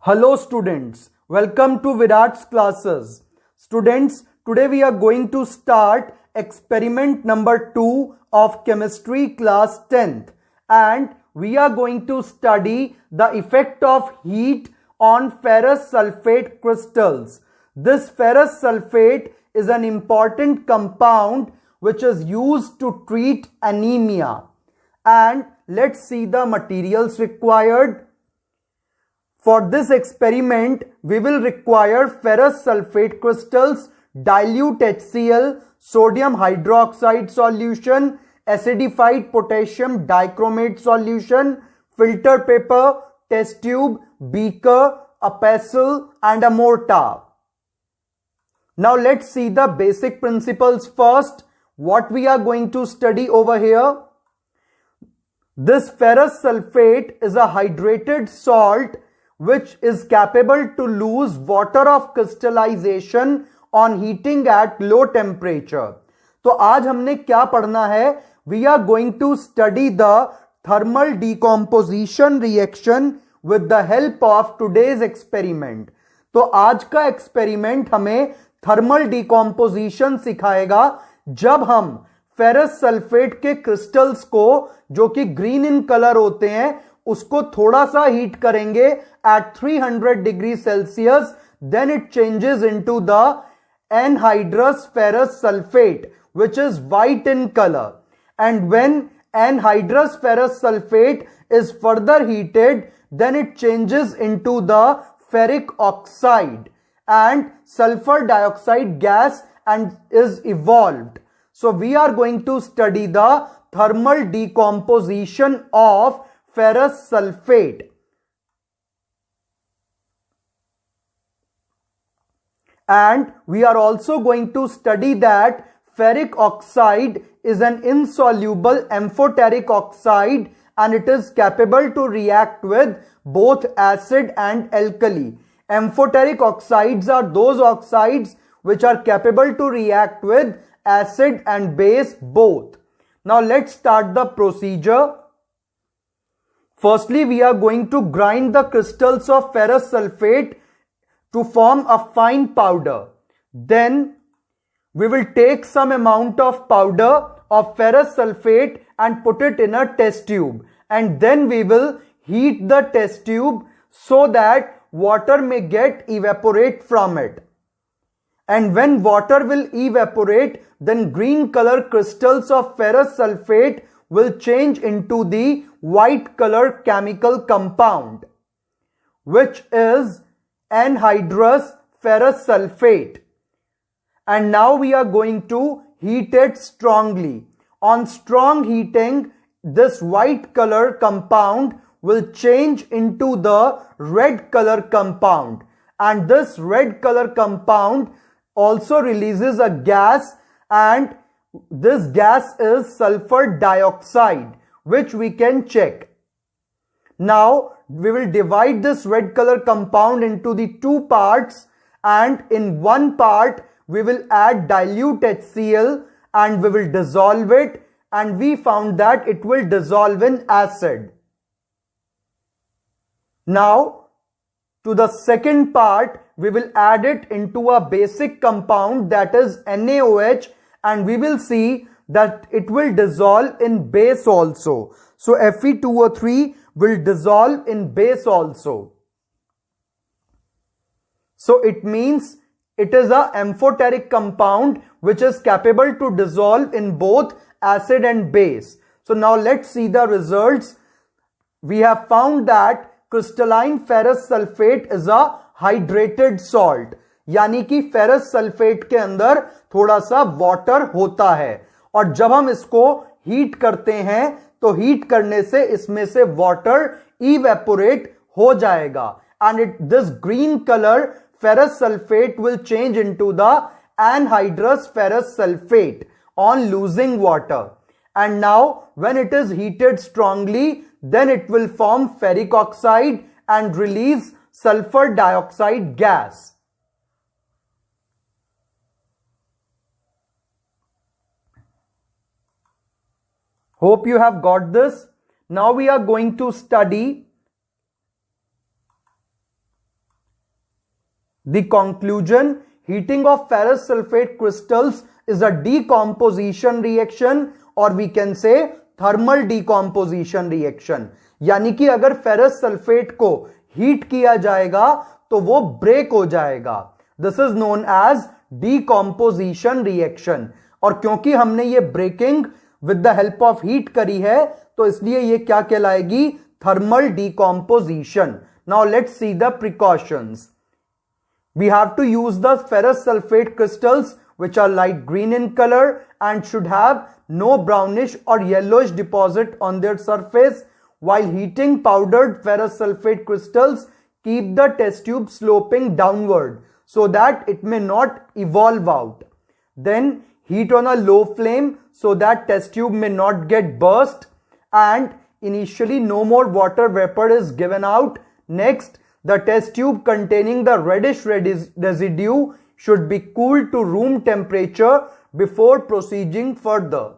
Hello students, welcome to Virat's classes. Students, today we are going to start experiment number 2 of chemistry class 10th, and we are going to study the effect of heat on ferrous sulfate crystals. This ferrous sulfate is an important compound which is used to treat anemia. And let's see the materials required. For this experiment, we will require ferrous sulfate crystals, dilute HCl, sodium hydroxide solution, acidified potassium dichromate solution, filter paper, test tube, beaker, a pestle and a mortar. Now let's see the basic principles first. What we are going to study over here. This ferrous sulfate is a hydrated salt which is capable to lose water of crystallization on heating at low temperature. तो आज हमने क्या पढ़ना है? We are going to study the thermal decomposition reaction with the help of today's experiment. तो आज का experiment हमें थर्मल डिकॉम्पोजिशन सिखाएगा जब हम फेरस सल्फेट के क्रिस्टल्स को, जो कि ग्रीन इन कलर होते हैं, उसको थोड़ा सा हीट करेंगे at 300 degree Celsius. Then it changes into the anhydrous ferrous sulfate which is white in color. And when anhydrous ferrous sulfate is further heated, then it changes into the ferric oxide and sulfur dioxide gas and is evolved. So we are going to study the thermal decomposition of ferrous sulfate. And we are also going to study that ferric oxide is an insoluble amphoteric oxide and it is capable to react with both acid and alkali. Amphoteric oxides are those oxides which are capable to react with acid and base both. Now let's start the procedure. Firstly, we are going to grind the crystals of ferrous sulfate to form a fine powder. Then we will take some amount of powder of ferrous sulfate and put it in a test tube. And then we will heat the test tube so that water may get evaporate from it. And when water will evaporate, then green color crystals of ferrous sulfate will change into the white color chemical compound, which is anhydrous ferrous sulfate. And now we are going to heat it strongly. On strong heating, this white color compound will change into the red color compound. And this red color compound also releases a gas, and this gas is sulfur dioxide, which we can check. Now we will divide this red color compound into the two parts, and in one part we will add dilute HCl and we will dissolve it, and we found that it will dissolve in acid. Now to the second part we will add it into a basic compound, that is NaOH, and we will see that it will dissolve in base also. So Fe2O3 will dissolve in base also. So it means it is a amphoteric compound which is capable to dissolve in both acid and base. So now let's see the results. We have found that crystalline ferrous sulfate is a hydrated salt, यानी कि ferrous sulphate के अंदर थोड़ा सा water होता है, और जब हम इसको हीट करते हैं तो हीट करने से इसमें से वाटर इवेपोरेट हो जाएगा, and this green color ferrous sulfate will change into the anhydrous ferrous sulfate on losing water. And now when it is heated strongly, then it will form ferric oxide and release sulfur dioxide gas. Hope you have got this. Now we are going to study The conclusion: heating of ferrous sulfate crystals is a decomposition reaction, or we can say thermal decomposition reaction. यानी कि अगर ferrous sulphate को heat किया जाएगा तो वो break हो जाएगा. This is known as decomposition reaction. और क्योंकि हमने ये breaking with the help of heat करी है तो इसलिए ये क्या कहलाएगी? Thermal decomposition. Now let's see the precautions. We have to use the ferrous sulfate crystals which are light green in color and should have no brownish or yellowish deposit on their surface. While heating powdered ferrous sulfate crystals, keep the test tube sloping downward so that it may not evolve out. Then heat on a low flame so that test tube may not get burst, and initially no more water vapor is given out. Next, the test tube containing the reddish residue should be cooled to room temperature before proceeding further.